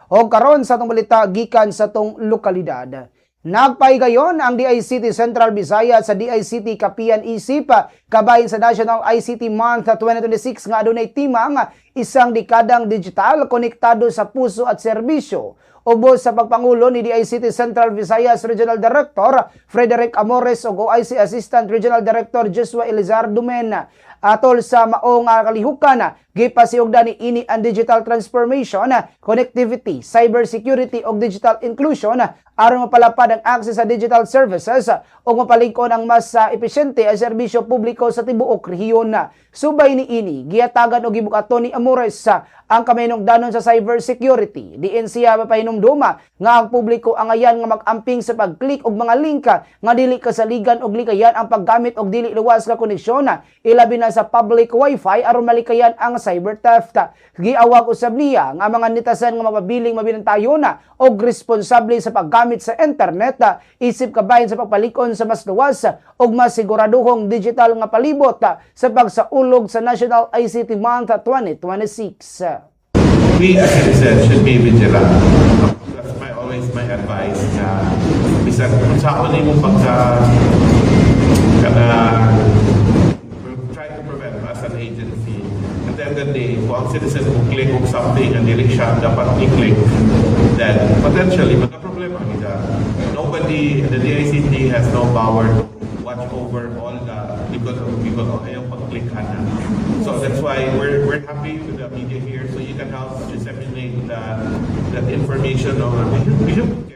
O karon sa atong balita gikan sa tong lokalidad. Nagpaigayon ang DICT Central Visayas sa DICT Kapian Isip kabahin sa National ICT Month 2026 nga adunay timang isang dekadang digital konektado sa puso at serbisyo. Ubos sa pagpangulo ni DICT Central Visayas Regional Director Frederick Amores ug OIC Assistant Regional Director Joshua Elizar Dumen. Atol sa maong kalihukan, gipasiugdan ni ini ang digital transformation, connectivity, cybersecurity ug digital inclusion aron mapalapad ang access sa digital services ug mapalingkod ang mas epesyente ang serbisyo publiko sa tibuok rehiyon. Subay ni ini, giyatagan og gibukaton ni Amores ang kaminungdanon sa cybersecurity. Diin siya mapahinumduma nga ang publiko angayan nga mag-amping sa pag-click og mga link nga dili kasaligan og likayan ang paggamit og dili luwas nga koneksyon, ilabi na sa public wifi aron malikayan ang cyber theft. Giawag usab niya nga mga netasan nga mapabiling mabinantayon og responsable sa paggamit sa internet isip kabahin sa pagpalikon sa mas luwas ug mas siguraduhong digital nga palibot sa pagsaulog sa National ICT Month 2026. We as citizens should be vigilant. That's always my advice na bisan kung sa ako mo pagka try to prevent as an agency. At the end of the day, kung ang citizen mo click on something and dili siya dapat i-click, then potentially magka-problema kita. Nobody, the DICT has no power to watch over all the because ayaw pag-click na. So that's why we're happy with the media here, so you can help disseminate that information. We should